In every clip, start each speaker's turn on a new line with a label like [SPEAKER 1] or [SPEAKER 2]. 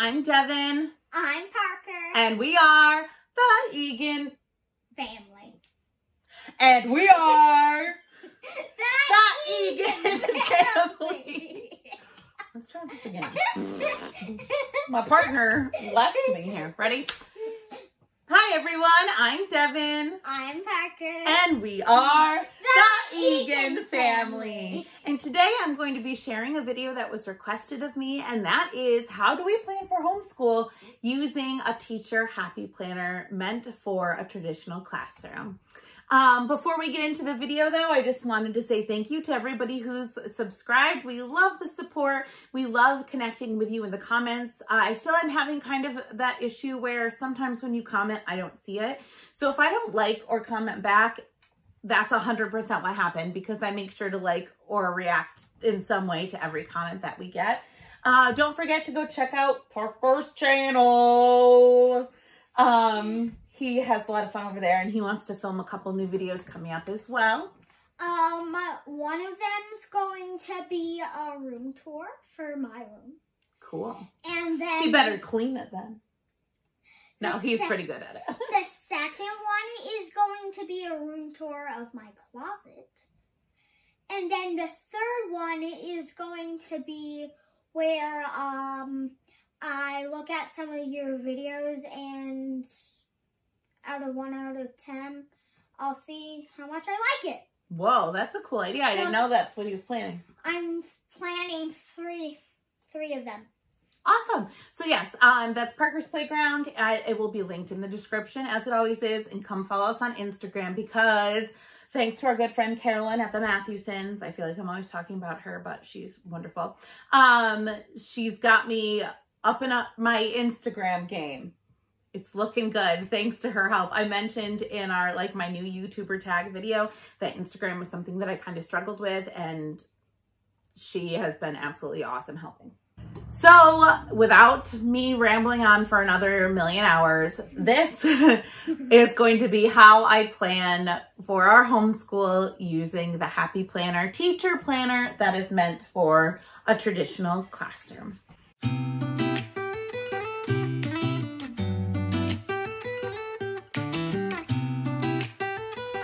[SPEAKER 1] I'm Devin.
[SPEAKER 2] I'm Parker.
[SPEAKER 1] And we are the Egan
[SPEAKER 2] family.
[SPEAKER 1] And we are the Egan family. Let's try this again. My partner left me here. Ready? Hi everyone, I'm Devin.
[SPEAKER 2] I'm Parker.
[SPEAKER 1] And we are the Egan family. And today I'm going to be sharing a video that was requested of me, and that is how do we plan for homeschool using a teacher happy planner meant for a traditional classroom. Before we get into the video though, I just wanted to say thank you to everybody who's subscribed. We love the support. We love connecting with you in the comments. I still am having kind of that issue where sometimes when you comment, I don't see it. So if I don't like or comment back, that's 100% what happened, because I make sure to like or react in some way to every comment that we get. Don't forget to go check out Parker's channel. He has a lot of fun over there, and he wants to film a couple new videos coming up as well.
[SPEAKER 2] One of them's going to be a room tour for my room.
[SPEAKER 1] Cool.
[SPEAKER 2] And then
[SPEAKER 1] he better clean it then. No, he's pretty good at it.
[SPEAKER 2] The second one is going to be a room tour of my closet. And then the third one is going to be where I look at some of your videos, and out of 1 out of 10, I'll see how much I like it.
[SPEAKER 1] Whoa, that's a cool idea. I didn't know that's what he was planning.
[SPEAKER 2] I'm planning three of them.
[SPEAKER 1] Awesome. So yes, that's Parker's Playground. It will be linked in the description, as it always is. And come follow us on Instagram, because thanks to our good friend Carolyn at the Matthewsons, I feel like I'm always talking about her, but she's wonderful. She's got me up my Instagram game. It's looking good thanks to her help. I mentioned in our my new YouTuber tag video that Instagram was something that I kind of struggled with, and she has been absolutely awesome helping. So without me rambling on for another million hours, this is going to be how I plan for our homeschool using the Happy Planner teacher planner that is meant for a traditional classroom.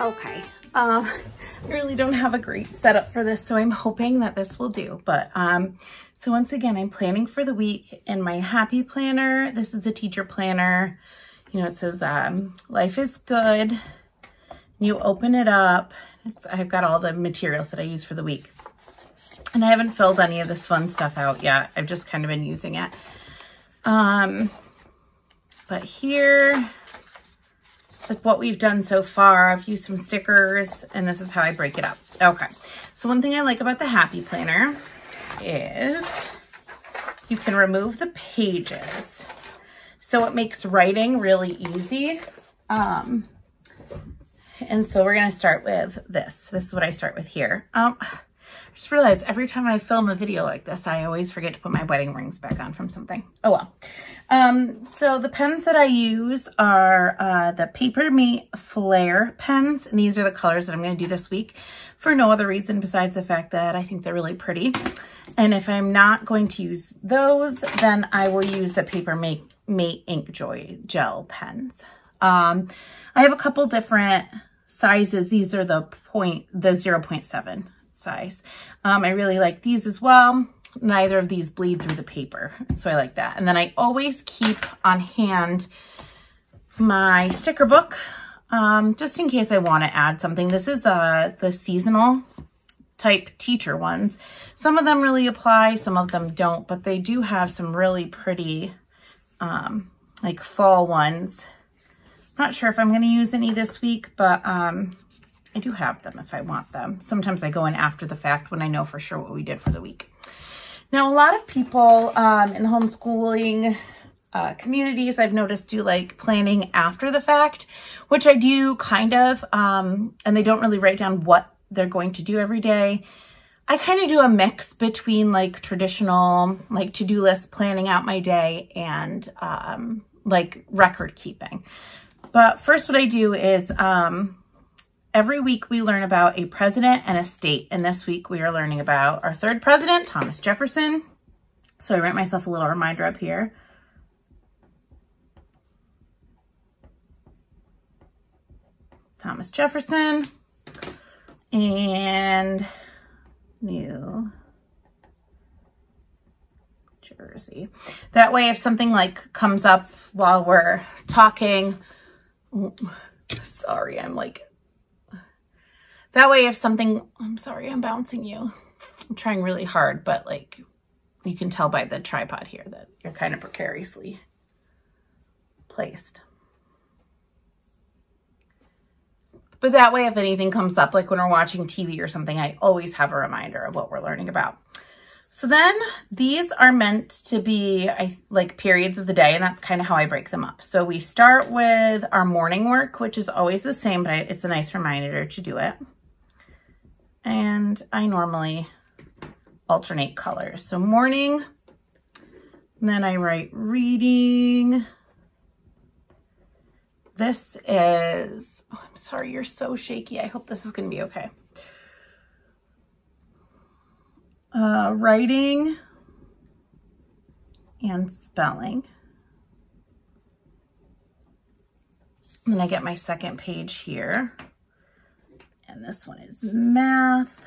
[SPEAKER 1] Okay, I really don't have a great setup for this, so I'm hoping that this will do. But so once again, I'm planning for the week in my Happy Planner. This is a teacher planner. You know, it says life is good. You open it up. I've got all the materials that I use for the week. And I haven't filled any of this fun stuff out yet. I've just kind of been using it. But here, like what we've done so far, I've used some stickers, and this is how I break it up. Okay, so one thing I like about the Happy Planner is you can remove the pages, so it makes writing really easy. And so we're gonna start with this. This is what I start with here. I just realized every time I film a video like this, I always forget to put my wedding rings back on from something. Oh well. So the pens that I use are the Paper Mate Flare pens, and these are the colors that I'm going to do this week for no other reason besides the fact that I think they're really pretty. And if I'm not going to use those, then I will use the Paper Mate Ink Joy gel pens. I have a couple different sizes. These are the 0.7 size. I really like these as well. Neither of these bleed through the paper, so I like that. And then I always keep on hand my sticker book, just in case I want to add something. This is the seasonal type teacher ones. Some of them really apply, some of them don't, but they do have some really pretty like fall ones. I'm not sure if I'm going to use any this week, but I do have them if I want them. Sometimes I go in after the fact when I know for sure what we did for the week. Now, a lot of people in the homeschooling communities, I've noticed, do like planning after the fact, which I do kind of, and they don't really write down what they're going to do every day. I kind of do a mix between like traditional, like to-do list planning out my day and like record keeping. But first what I do is every week we learn about a president and a state. And this week we are learning about our third president, Thomas Jefferson. So I write myself a little reminder up here. Thomas Jefferson, and New Jersey. That way, if something like comes up while we're talking, sorry, that way if something, I'm sorry, I'm bouncing you. I'm trying really hard, but like, you can tell by the tripod here that you're kind of precariously placed. But that way, if anything comes up, like when we're watching TV or something, I always have a reminder of what we're learning about. So then these are meant to be like periods of the day, and that's kind of how I break them up. So we start with our morning work, which is always the same, but it's a nice reminder to do it. And I normally alternate colors. So morning, and then I write reading. This is, oh, I'm sorry, you're so shaky. I hope this is going to be okay. Writing and spelling. And then I get my second page here. And this one is math.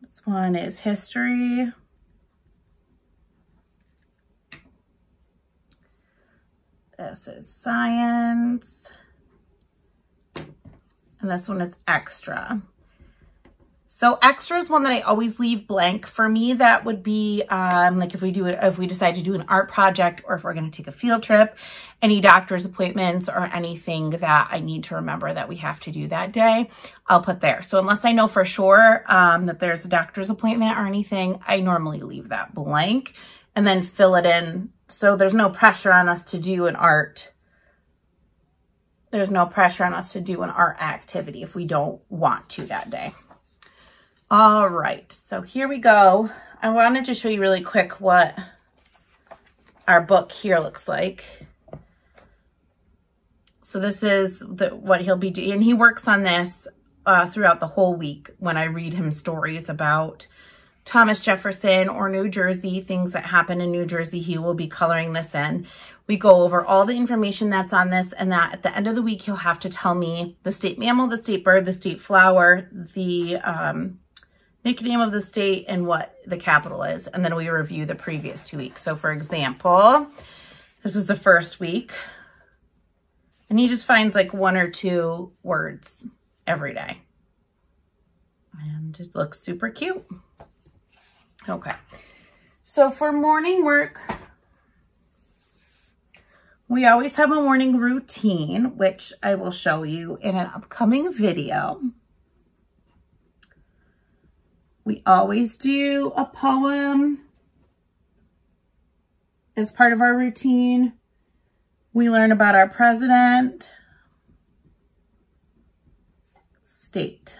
[SPEAKER 1] This one is history. This is science. And this one is extra. So extra is one that I always leave blank. For me, that would be like if we decide to do an art project, or if we're going to take a field trip, any doctor's appointments, or anything that I need to remember that we have to do that day, I'll put there. So unless I know for sure that there's a doctor's appointment or anything, I normally leave that blank and then fill it in. So there's no pressure on us to do an art. There's no pressure on us to do an art activity if we don't want to that day. All right, so here we go. I wanted to show you really quick what our book here looks like. So this is what he'll be doing. And he works on this throughout the whole week when I read him stories about Thomas Jefferson or New Jersey, things that happen in New Jersey. He will be coloring this in. We go over all the information that's on this, and that at the end of the week, he'll have to tell me the state mammal, the state bird, the state flower, the nickname of the state, and what the capital is. And then we review the previous 2 weeks. So for example, this was the first week, and he just finds like 1 or 2 words every day. And it looks super cute. Okay. So for morning work, we always have a morning routine, which I will show you in an upcoming video. We always do a poem as part of our routine. We learn about our president, state.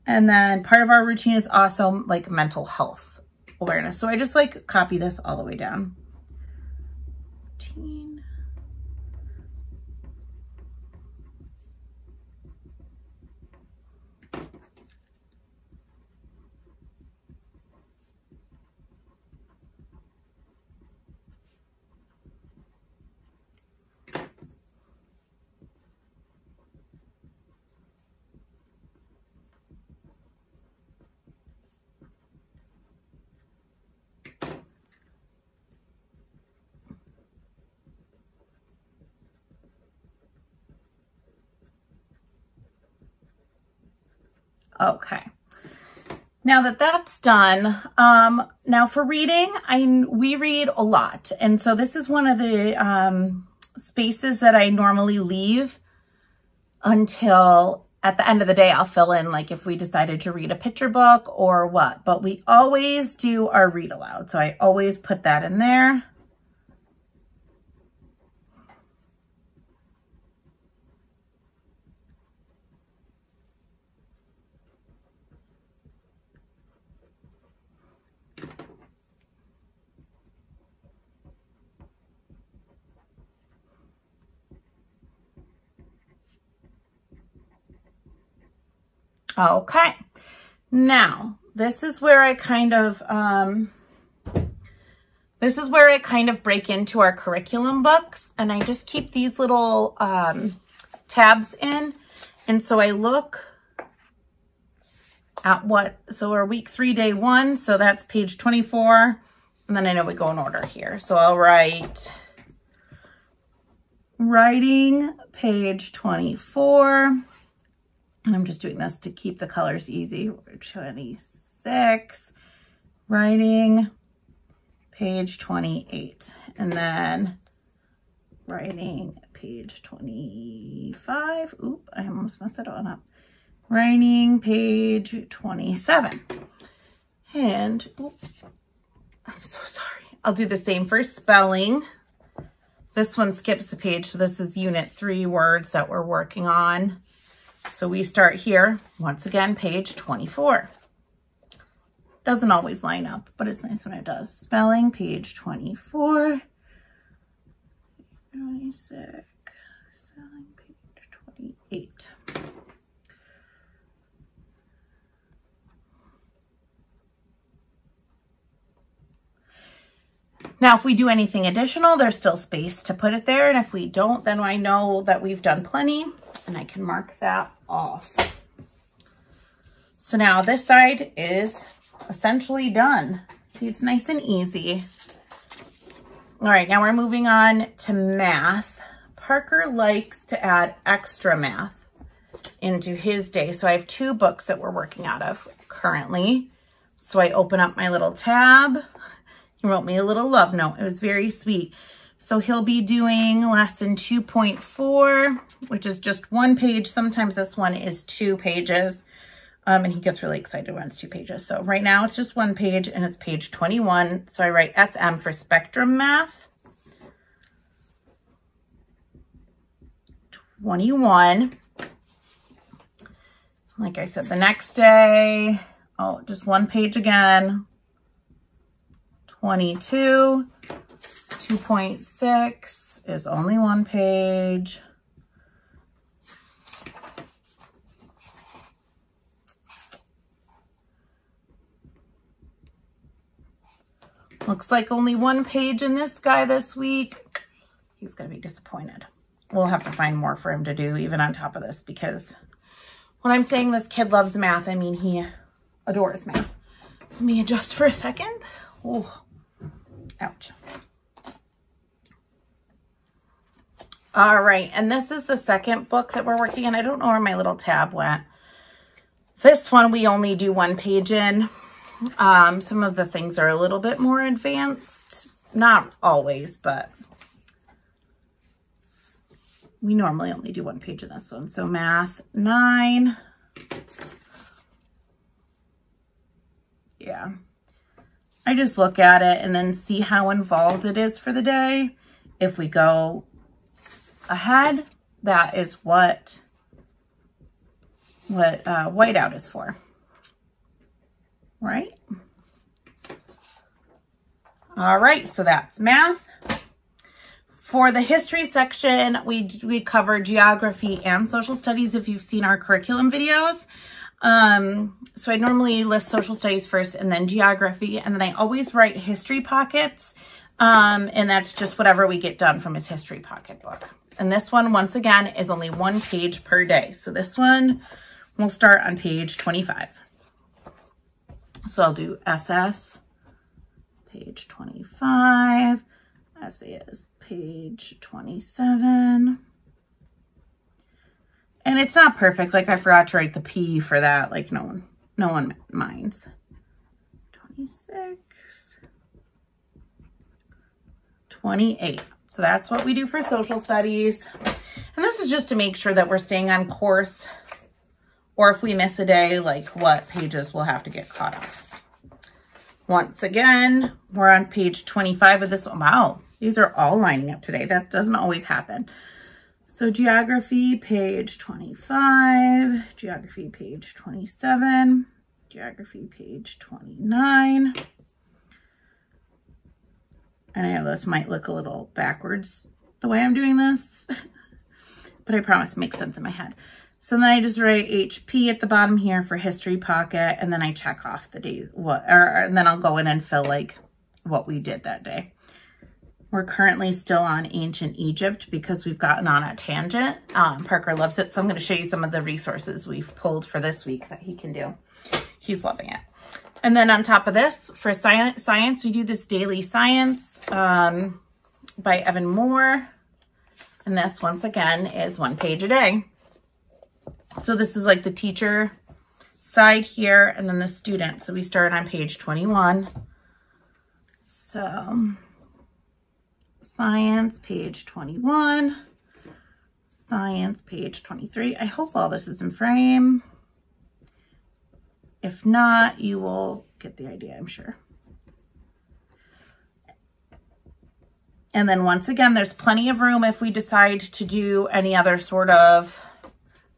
[SPEAKER 1] And then part of our routine is also like mental health awareness. So I just like copy this all the way down. Routine. Okay, now that that's done, now for reading, we read a lot. And so this is one of the spaces that I normally leave until at the end of the day. I'll fill in like if we decided to read a picture book or what, but we always do our read aloud. So I always put that in there. Okay, Now, this is where I kind of, break into our curriculum books, and I just keep these little tabs in. And so I look at so our week 3, day 1, so that's page 24. And then I know we go in order here. So I'll write writing page 24. And I'm just doing this to keep the colors easy. 26, writing page 28. And then writing page 25. Oop, I almost messed it all up. Writing page 27. And, oop, I'm so sorry. I'll do the same for spelling. This one skips a page, so this is unit 3 words that we're working on. So we start here, once again, page 24. Doesn't always line up, but it's nice when it does. Spelling, page 24. 26, spelling, page 28. Now, if we do anything additional, there's still space to put it there. And if we don't, then I know that we've done plenty and I can mark that off. So now this side is essentially done. See, it's nice and easy. All right, now we're moving on to math. Parker likes to add extra math into his day. So I have 2 books that we're working out of currently. So I open up my little tab. He wrote me a little love note. It was very sweet. So he'll be doing lesson 2.4, which is just 1 page. Sometimes this one is 2 pages. And he gets really excited when it's 2 pages. So right now it's just 1 page and it's page 21. So I write SM for spectrum math. 21. Like I said, the next day, oh, just 1 page again. 22, 2.6 is only 1 page. Looks like only 1 page in this guy this week. He's gonna be disappointed. We'll have to find more for him to do even on top of this, because when I'm saying this kid loves math, I mean he adores math. Let me adjust for a second. Oh. Ouch. All right, and this is the second book that we're working on. I don't know where my little tab went. This one we only do 1 page in. Some of the things are a little bit more advanced. Not always, but we normally only do 1 page in this one. So math 9. Yeah. I just look at it and then see how involved it is for the day. If we go ahead, that is what whiteout is for, right? All right, so that's math. For the history section, we cover geography and social studies if you've seen our curriculum videos. So I normally list social studies first and then geography, and then I always write history pockets. And that's just whatever we get done from his history pocket book. And this one, once again, is only 1 page per day. So this one will start on page 25. So I'll do SS, page 25. Essay is page 27. And it's not perfect. Like I forgot to write the P for that. Like no one minds. 26, 28. So that's what we do for social studies. And this is just to make sure that we're staying on course, or if we miss a day, like what pages we'll have to get caught up. Once again, we're on page 25 of this one. Wow, these are all lining up today. That doesn't always happen. So geography, page 25, geography, page 27, geography, page 29. And I know this might look a little backwards the way I'm doing this, but I promise it makes sense in my head. So then I just write HP at the bottom here for history pocket, and then I check off the day, and then I'll go in and fill like what we did that day. We're currently still on ancient Egypt because we've gotten on a tangent. Parker loves it, so I'm going to show you some of the resources we've pulled for this week that he can do. He's loving it. And then on top of this, for science, we do this daily science by Evan Moore. And this, once again, is 1 page a day. So this is like the teacher side here and then the student. So we start on page 21. So science, page 21. Science, page 23. I hope all this is in frame. If not, you will get the idea, I'm sure. And then once again, there's plenty of room if we decide to do any other sort of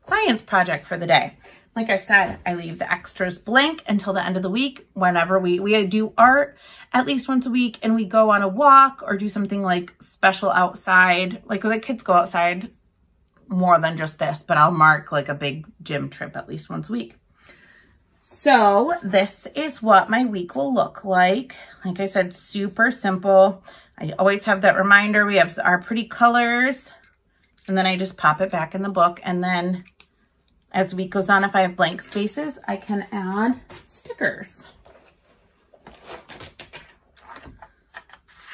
[SPEAKER 1] science project for the day. Like I said, I leave the extras blank until the end of the week. Whenever we do art at least once a week and we go on a walk or do something like special outside, like the kids go outside more than just this, but I'll mark like a big gym trip at least once a week. So this is what my week will look like. Like I said, super simple. I always have that reminder. We have our pretty colors, and then I just pop it back in the book. And then as the week goes on, if I have blank spaces, I can add stickers.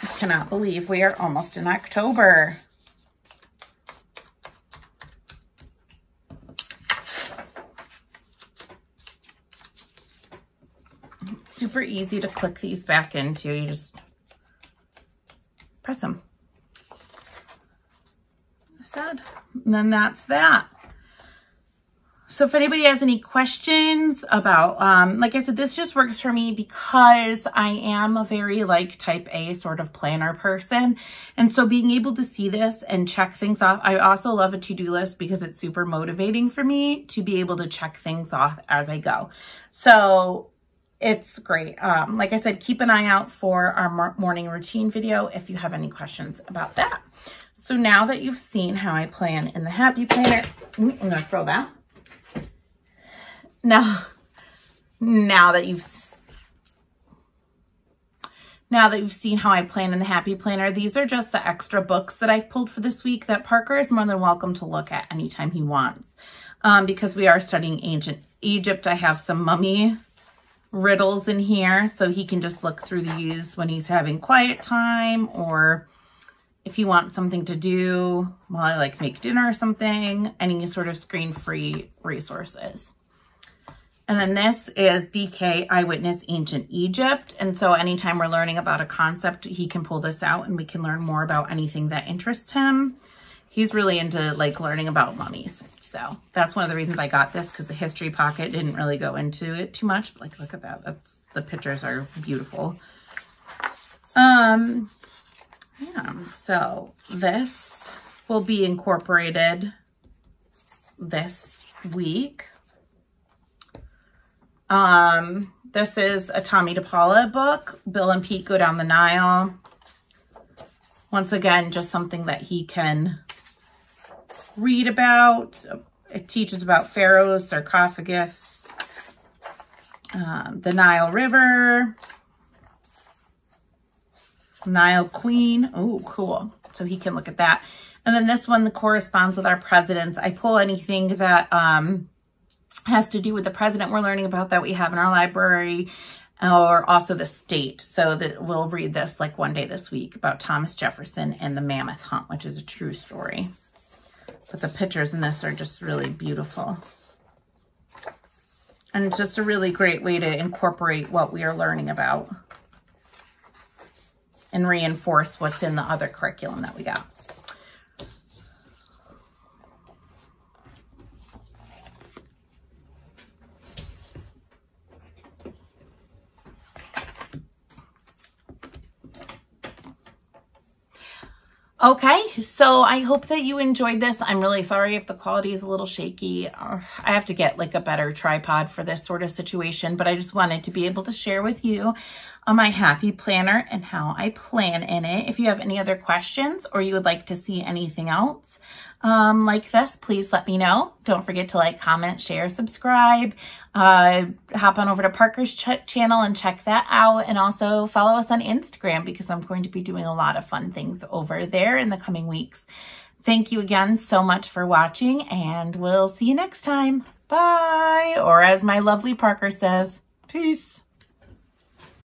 [SPEAKER 1] I cannot believe we are almost in October. It's super easy to click these back into. You just press them. And then that's that. So if anybody has any questions about, like I said, this just works for me because I am a very like type A sort of planner person. And so being able to see this and check things off, I also love a to-do list because it's super motivating for me to be able to check things off as I go. So it's great. Like I said, keep an eye out for our morning routine video if you have any questions about that. So now that you've seen how I plan in the Happy Planner, I'm going to throw that. Now that you've seen how I plan in the Happy Planner, these are just the extra books that I've pulled for this week that Parker is more than welcome to look at anytime he wants. Because we are studying ancient Egypt, I have some mummy riddles in here, so he can just look through these when he's having quiet time, or if you want something to do while I like make dinner or something, any sort of screen-free resources. And then this is DK Eyewitness Ancient Egypt. And so anytime we're learning about a concept, he can pull this out and we can learn more about anything that interests him. He's really into like learning about mummies. So that's one of the reasons I got this, because the history pocket didn't really go into it too much. But like, look at that. The pictures are beautiful. Yeah, so this will be incorporated this week. This is a Tommy DePaula book, Bill and Pete Go Down the Nile. Once again, just something that he can read about. It teaches about Pharaoh's sarcophagus, the Nile River, Nile Queen. Oh, cool. So he can look at that. And then this one that corresponds with our presidents. I pull anything that has to do with the president we're learning about that we have in our library, or also the state. So that we'll read this like one day this week about Thomas Jefferson and the Mammoth Hunt, which is a true story. But the pictures in this are just really beautiful. And it's just a really great way to incorporate what we are learning about and reinforce what's in the other curriculum that we got. Okay, so I hope that you enjoyed this. I'm really sorry if the quality is a little shaky. I have to get like a better tripod for this sort of situation, but I just wanted to be able to share with you my Happy Planner and how I plan in it. If you have any other questions or you would like to see anything else, like this, please let me know. Don't forget to like, comment, share, subscribe. Hop on over to Parker's channel and check that out. And also follow us on Instagram because I'm going to be doing a lot of fun things over there in the coming weeks. Thank you again so much for watching, and we'll see you next time. Bye. Or as my lovely Parker says, peace.